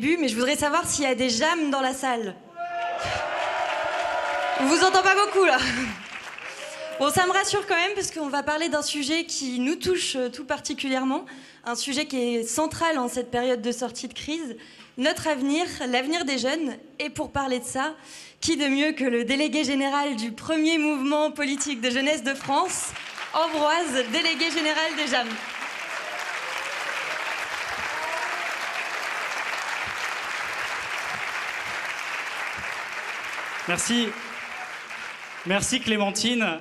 Mais je voudrais savoir s'il y a des jams dans la salle. On vous entend pas beaucoup là. Bon, ça me rassure quand même parce qu'on va parler d'un sujet qui nous touche tout particulièrement, un sujet qui est central en cette période de sortie de crise, notre avenir, l'avenir des jeunes. Et pour parler de ça, qui de mieux que le délégué général du premier mouvement politique de jeunesse de France, Ambroise, délégué général des jams. Merci. Merci Clémentine.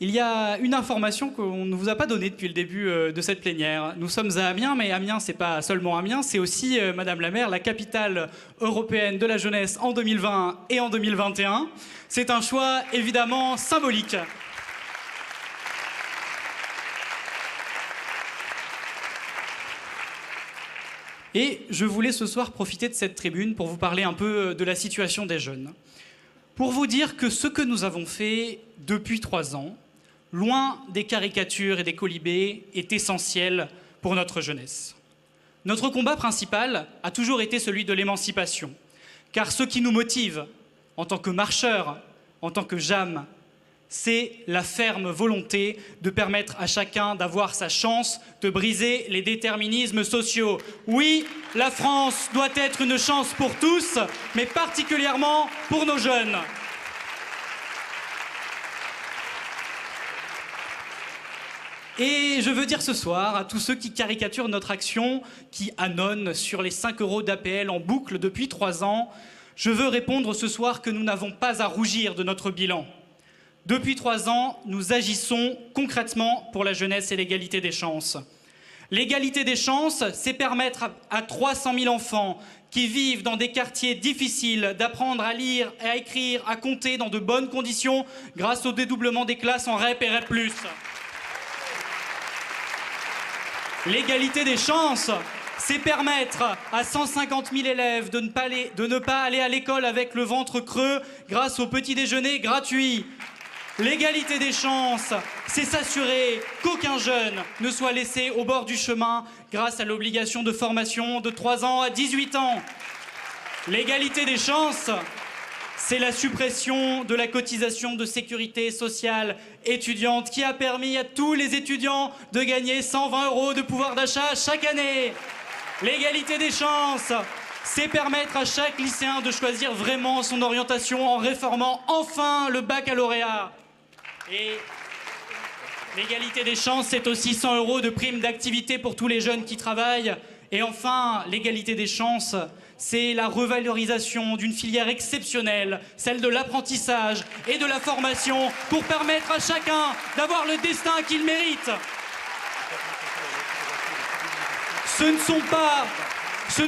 Il y a une information qu'on ne vous a pas donnée depuis le début de cette plénière. Nous sommes à Amiens, mais Amiens, c'est pas seulement Amiens, c'est aussi, Madame la maire, la capitale européenne de la jeunesse en 2020 et en 2021. C'est un choix évidemment symbolique. Et je voulais ce soir profiter de cette tribune pour vous parler un peu de la situation des jeunes. Pour vous dire que ce que nous avons fait depuis 3 ans, loin des caricatures et des colibés, est essentiel pour notre jeunesse. Notre combat principal a toujours été celui de l'émancipation, car ce qui nous motive en tant que marcheurs, en tant que JAM, c'est la ferme volonté de permettre à chacun d'avoir sa chance, de briser les déterminismes sociaux. Oui, la France doit être une chance pour tous, mais particulièrement pour nos jeunes. Et je veux dire ce soir à tous ceux qui caricaturent notre action, qui annonnent sur les 5 € d'APL en boucle depuis 3 ans, je veux répondre ce soir que nous n'avons pas à rougir de notre bilan. Depuis 3 ans, nous agissons concrètement pour la jeunesse et l'égalité des chances. L'égalité des chances, c'est permettre à 300 000 enfants qui vivent dans des quartiers difficiles d'apprendre à lire et à écrire, à compter dans de bonnes conditions grâce au dédoublement des classes en REP et REP+. L'égalité des chances, c'est permettre à 150 000 élèves de ne pas aller à l'école avec le ventre creux grâce au petit déjeuner gratuit. L'égalité des chances, c'est s'assurer qu'aucun jeune ne soit laissé au bord du chemin grâce à l'obligation de formation de 3 ans à 18 ans. L'égalité des chances, c'est la suppression de la cotisation de sécurité sociale étudiante qui a permis à tous les étudiants de gagner 120 € de pouvoir d'achat chaque année. L'égalité des chances, c'est permettre à chaque lycéen de choisir vraiment son orientation en réformant enfin le baccalauréat. Et l'égalité des chances, c'est aussi 100 € de prime d'activité pour tous les jeunes qui travaillent. Et enfin, l'égalité des chances, c'est la revalorisation d'une filière exceptionnelle, celle de l'apprentissage et de la formation, pour permettre à chacun d'avoir le destin qu'il mérite. Ce ne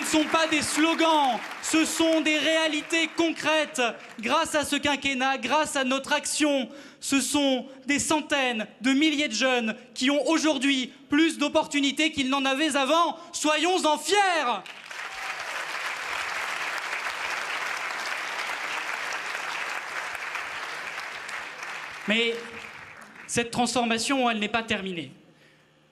sont pas des slogans, ce sont des réalités concrètes. Grâce à ce quinquennat, grâce à notre action, ce sont des centaines de milliers de jeunes qui ont aujourd'hui plus d'opportunités qu'ils n'en avaient avant. Soyons-en fiers! Mais cette transformation, elle n'est pas terminée.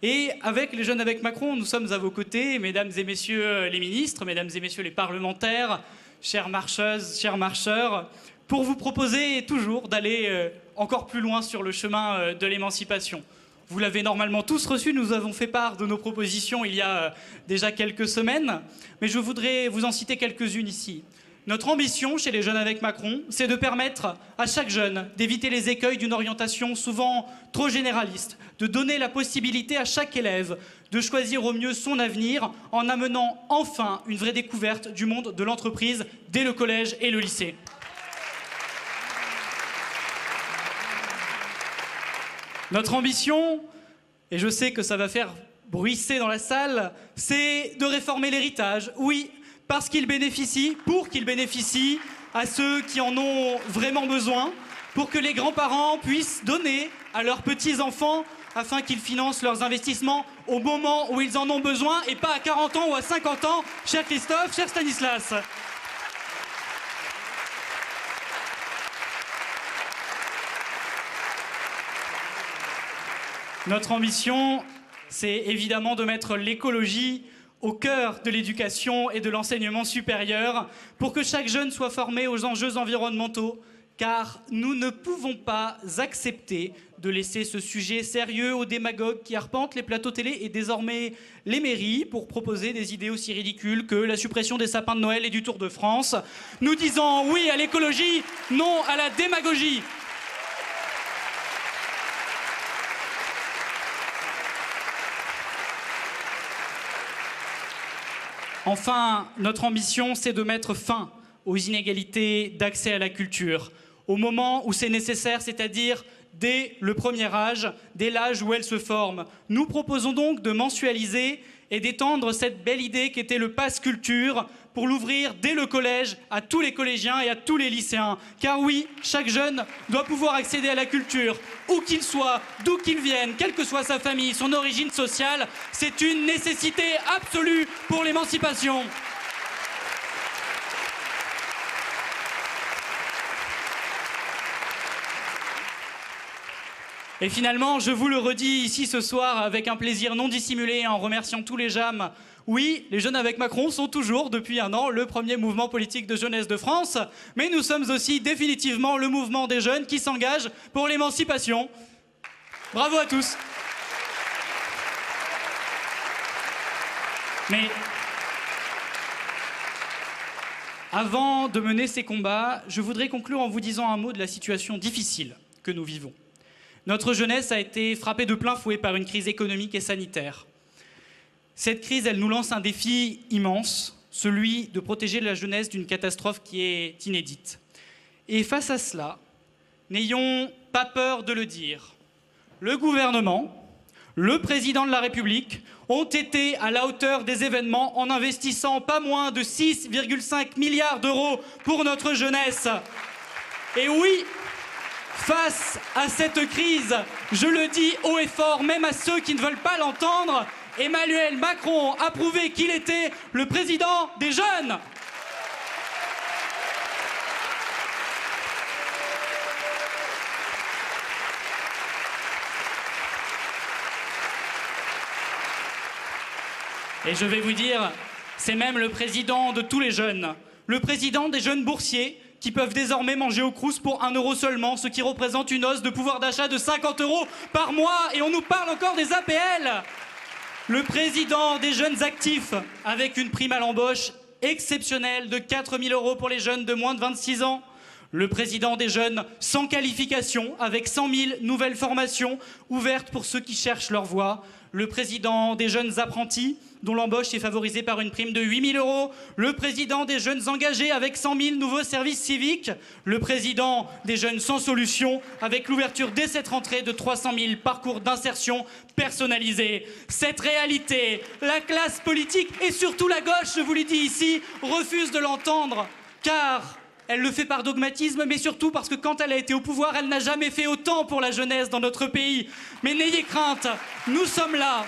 Et avec les Jeunes avec Macron, nous sommes à vos côtés, mesdames et messieurs les ministres, mesdames et messieurs les parlementaires, chères marcheuses, chers marcheurs, pour vous proposer toujours d'aller encore plus loin sur le chemin de l'émancipation. Vous l'avez normalement tous reçu, nous avons fait part de nos propositions il y a déjà quelques semaines, mais je voudrais vous en citer quelques-unes ici. Notre ambition chez les Jeunes avec Macron, c'est de permettre à chaque jeune d'éviter les écueils d'une orientation souvent trop généraliste, de donner la possibilité à chaque élève de choisir au mieux son avenir en amenant enfin une vraie découverte du monde de l'entreprise dès le collège et le lycée. Notre ambition, et je sais que ça va faire bruisser dans la salle, c'est de réformer l'héritage. Oui, parce qu'il bénéficie, pour qu'il bénéficie à ceux qui en ont vraiment besoin, pour que les grands-parents puissent donner à leurs petits-enfants afin qu'ils financent leurs investissements au moment où ils en ont besoin et pas à 40 ans ou à 50 ans, cher Christophe, cher Stanislas. Notre ambition, c'est évidemment de mettre l'écologie au cœur de l'éducation et de l'enseignement supérieur, pour que chaque jeune soit formé aux enjeux environnementaux, car nous ne pouvons pas accepter de laisser ce sujet sérieux aux démagogues qui arpentent les plateaux télé et désormais les mairies pour proposer des idées aussi ridicules que la suppression des sapins de Noël et du Tour de France. Nous disons oui à l'écologie, non à la démagogie. Enfin, notre ambition, c'est de mettre fin aux inégalités d'accès à la culture, au moment où c'est nécessaire, c'est-à-dire dès le premier âge, dès l'âge où elle se forme. Nous proposons donc de mensualiser et d'étendre cette belle idée qu'était le pass culture pour l'ouvrir dès le collège à tous les collégiens et à tous les lycéens. Car oui, chaque jeune doit pouvoir accéder à la culture, où qu'il soit, d'où qu'il vienne, quelle que soit sa famille, son origine sociale. C'est une nécessité absolue pour l'émancipation. Et finalement, je vous le redis ici ce soir avec un plaisir non dissimulé en remerciant tous les JAM. Oui, les Jeunes avec Macron sont toujours, depuis 1 an, le premier mouvement politique de jeunesse de France. Mais nous sommes aussi définitivement le mouvement des jeunes qui s'engagent pour l'émancipation. Bravo à tous. Mais avant de mener ces combats, je voudrais conclure en vous disant un mot de la situation difficile que nous vivons. Notre jeunesse a été frappée de plein fouet par une crise économique et sanitaire. Cette crise, elle nous lance un défi immense, celui de protéger la jeunesse d'une catastrophe qui est inédite. Et face à cela, n'ayons pas peur de le dire. Le gouvernement, le président de la République ont été à la hauteur des événements en investissant pas moins de 6,5 milliards d'euros pour notre jeunesse. Et oui, face à cette crise, je le dis haut et fort, même à ceux qui ne veulent pas l'entendre, Emmanuel Macron a prouvé qu'il était le président des jeunes. Et je vais vous dire, c'est même le président de tous les jeunes, le président des jeunes boursiers, qui peuvent désormais manger au Crous pour 1 € seulement, ce qui représente une hausse de pouvoir d'achat de 50 € par mois. Et on nous parle encore des APL. Le président des jeunes actifs, avec une prime à l'embauche exceptionnelle de 4 000 € pour les jeunes de moins de 26 ans. Le président des jeunes sans qualification, avec 100 000 nouvelles formations ouvertes pour ceux qui cherchent leur voie. Le président des jeunes apprentis, dont l'embauche est favorisée par une prime de 8 000 €. Le président des jeunes engagés avec 100 000 nouveaux services civiques. Le président des jeunes sans solution avec l'ouverture dès cette rentrée de 300 000 parcours d'insertion personnalisés. Cette réalité, la classe politique et surtout la gauche, je vous l'ai dit ici, refuse de l'entendre. Car elle le fait par dogmatisme, mais surtout parce que quand elle a été au pouvoir, elle n'a jamais fait autant pour la jeunesse dans notre pays. Mais n'ayez crainte, nous sommes là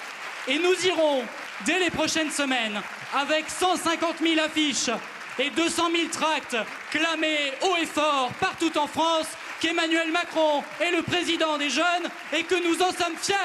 et nous irons dès les prochaines semaines, avec 150 000 affiches et 200 000 tracts, clamer haut et fort partout en France qu'Emmanuel Macron est le président des jeunes et que nous en sommes fiers.